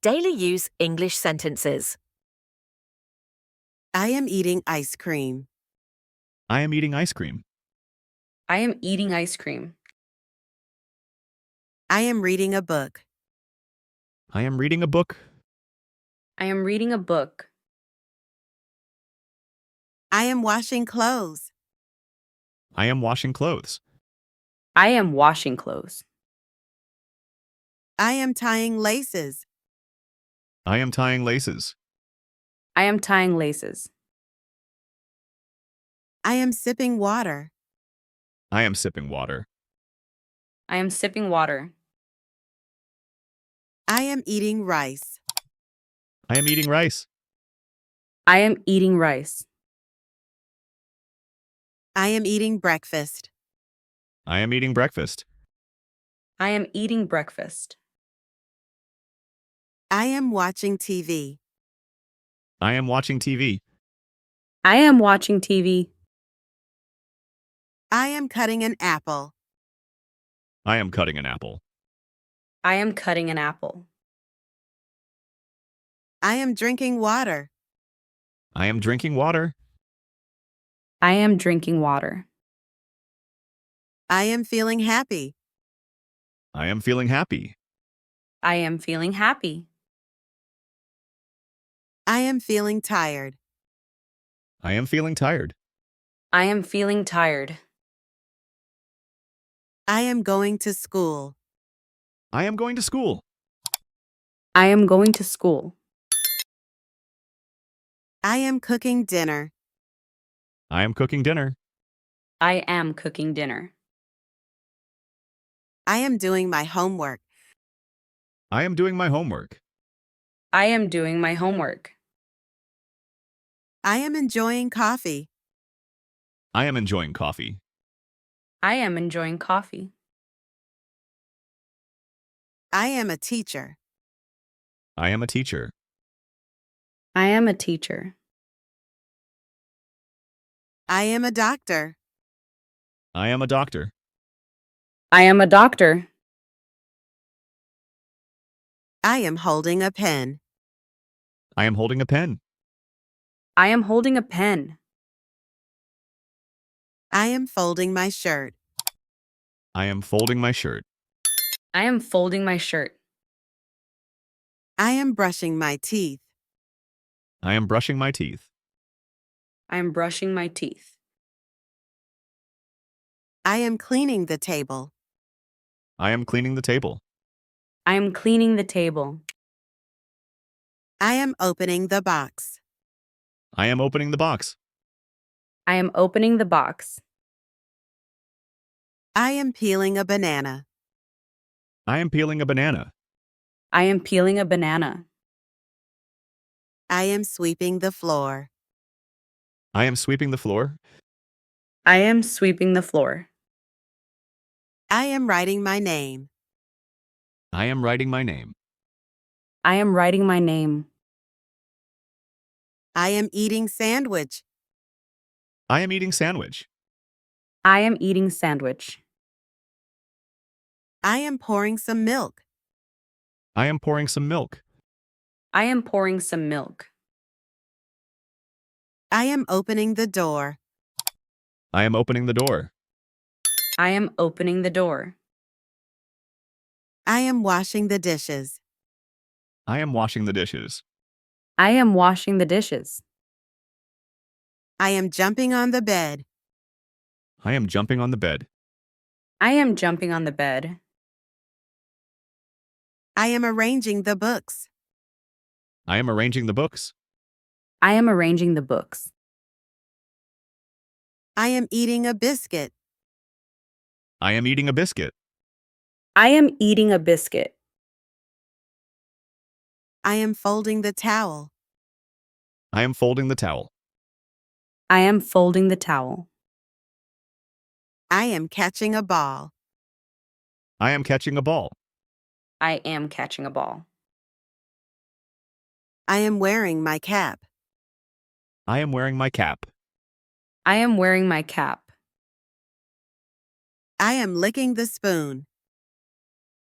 daily use English sentences. I am eating ice cream. I am eating ice cream. I am eating ice cream. I am reading a book. I am reading a book. I am reading a book. I am washing clothes. I am washing clothes. I am washing clothes. I am tying laces. I am tying laces. I am tying laces. I am sipping water. I am sipping water. I am sipping water. I am eating rice. I am eating rice. I am eating rice. I am eating breakfast. I am eating breakfast. I am eating breakfast. I am watching TV. I am watching TV. I am watching TV. I am cutting an apple. I am cutting an apple. I am cutting an apple. I am drinking water. I am drinking water. I am drinking water. I am feeling happy. I am feeling happy. I am feeling happy. I am feeling tired. I am feeling tired. I am feeling tired. I am going to school. I am going to school. I am going to school. I am cooking dinner. I am cooking dinner. I am cooking dinner. I am doing my homework. I am doing my homework. I am doing my homework. I am enjoying coffee. I am enjoying coffee. I am enjoying coffee. I am a teacher. I am a teacher. I am a teacher. I am a doctor. I am a doctor. I am a doctor. I am holding a pen. I am holding a pen. I am holding a pen. I am folding my shirt. I am folding my shirt. I am folding my shirt. I am brushing my teeth. I am brushing my teeth. I am brushing my teeth. I am cleaning the table. I am cleaning the table. I am cleaning the table. I am opening the box. I am opening the box. I am opening the box. I am peeling a banana. I am peeling a banana. I am peeling a banana. I am sweeping the floor. I am sweeping the floor. I am sweeping the floor. I am writing my name. I am writing my name. I am writing my name. I am eating sandwich. I am eating sandwich. I am eating sandwich. I am pouring some milk. I am pouring some milk. I am pouring some milk. I am opening the door. I am opening the door. I am opening the door. I am washing the dishes. I am washing the dishes. I am washing the dishes. I am jumping on the bed. I am jumping on the bed. I am jumping on the bed. I am arranging the books. I am arranging the books. I am arranging the books. I am eating a biscuit. I am eating a biscuit. I am eating a biscuit. I am folding the towel. I am folding the towel. I am folding the towel. I am catching a ball. I am catching a ball. I am catching a ball. I am wearing my cap. I am wearing my cap. I am wearing my cap. I am licking the spoon.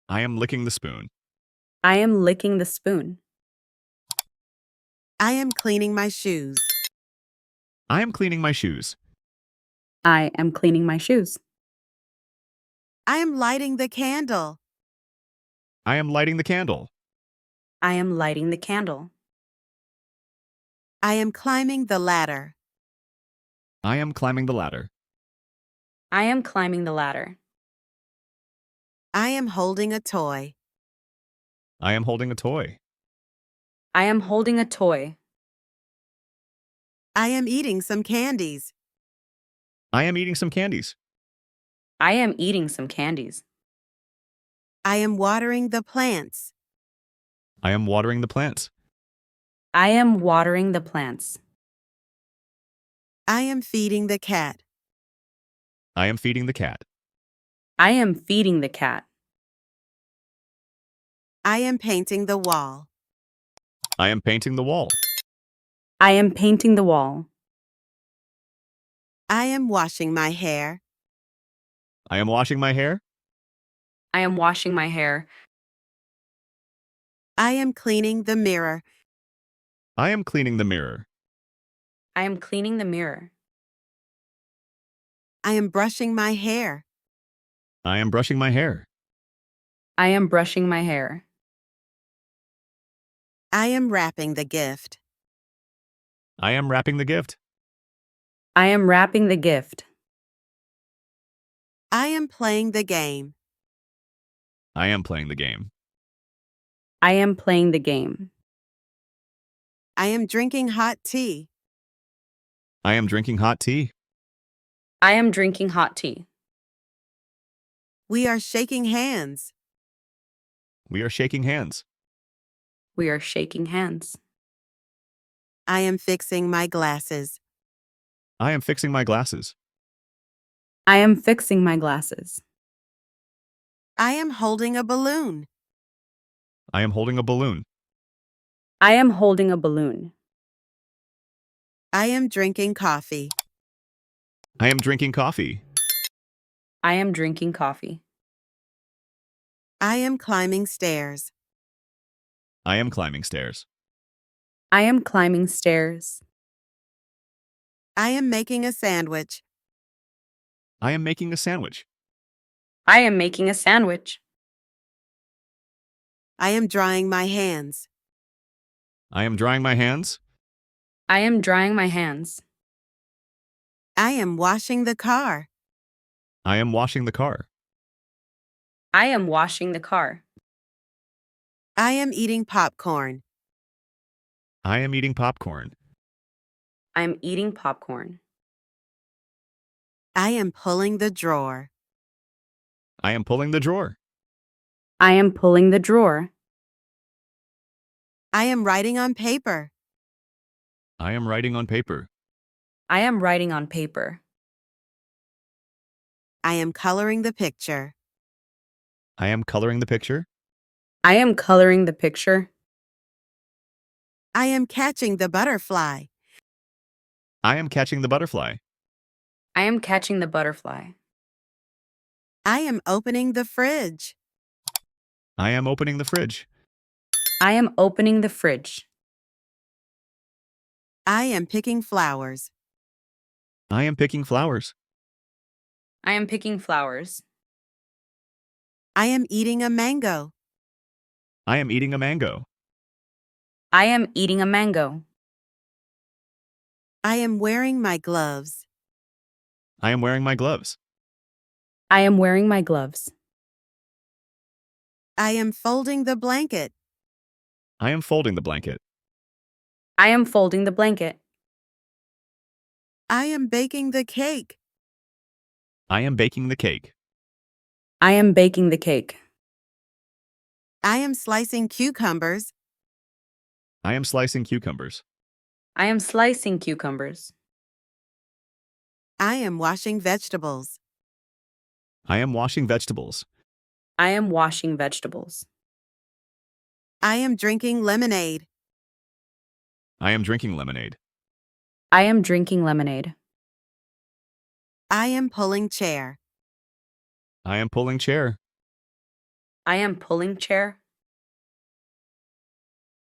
I am licking the spoon. I am licking the spoon. I am cleaning my shoes. I am cleaning my shoes. I am cleaning my shoes. I am lighting the candle. I am lighting the candle. I am lighting the candle. I am climbing the ladder. I am climbing the ladder. I am climbing the ladder. I am holding a toy. I am holding a toy. I am holding a toy. I am eating some candies. I am eating some candies. I am eating some candies. I am watering the plants. I am watering the plants. I am watering the plants. I am feeding the cat. I am feeding the cat. I am feeding the cat. I am painting the wall. I am painting the wall. I am painting the wall. I am washing my hair. I am washing my hair. I am washing my hair. I am cleaning the mirror. I am cleaning the mirror. I am cleaning the mirror. I am brushing my hair. I am brushing my hair. I am brushing my hair. I am wrapping the gift. I am wrapping the gift. I am wrapping the gift. I am playing the game. I am playing the game. I am playing the game. I am drinking hot tea. I am drinking hot tea. I am drinking hot tea. We are shaking hands. We are shaking hands. We are shaking hands. I am fixing my glasses. I am fixing my glasses. I am fixing my glasses. I am holding a balloon. I am holding a balloon. I am holding a balloon. I am drinking coffee. I am drinking coffee. I am drinking coffee. I am climbing stairs. I am climbing stairs. I am climbing stairs. I am making a sandwich. I am making a sandwich. I am making a sandwich. I am drying my hands. I am drying my hands. I am drying my hands. I am washing the car. I am washing the car. I am washing the car. I am eating popcorn. I am eating popcorn. I am eating popcorn. I am pulling the drawer. I am pulling the drawer. I am pulling the drawer. I am writing on paper. I am writing on paper. I am writing on paper. I am coloring the picture. I am coloring the picture. I am coloring the picture. I am catching the butterfly. I am catching the butterfly. I am catching the butterfly. I am opening the fridge. I am opening the fridge. I am opening the fridge. I am picking flowers. I am picking flowers. I am picking flowers. I am eating a mango. I am eating a mango. I am eating a mango. I am wearing my gloves. I am wearing my gloves. I am wearing my gloves. I am folding the blanket. I am folding the blanket. I am folding the blanket. I am baking the cake. I am baking the cake. I am baking the cake. I am slicing cucumbers. I am slicing cucumbers. I am slicing cucumbers. I am washing vegetables. I am washing vegetables. I am washing vegetables. I am drinking lemonade. I am drinking lemonade. I am drinking lemonade. I am pulling chair. I am pulling chair. I am pulling chair.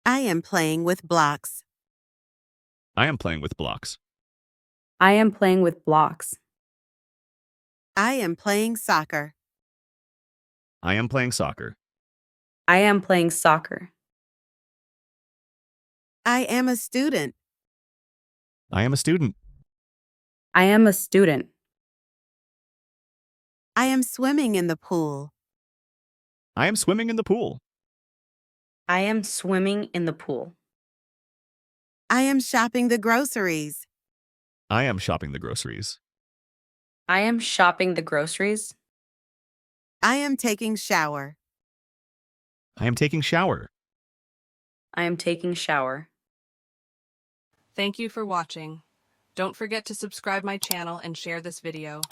I am playing with blocks. I am playing with blocks. I am playing with blocks. I am playing soccer. I am playing soccer. I am playing soccer. I am a student. I am a student. I am a student. I am swimming in the pool. I am swimming in the pool. I am swimming in the pool. I am shopping the groceries. I am shopping the groceries. I am shopping the groceries. I am taking shower. I am taking shower. I am taking shower. Thank you for watching. Don't forget to subscribe my channel and share this video.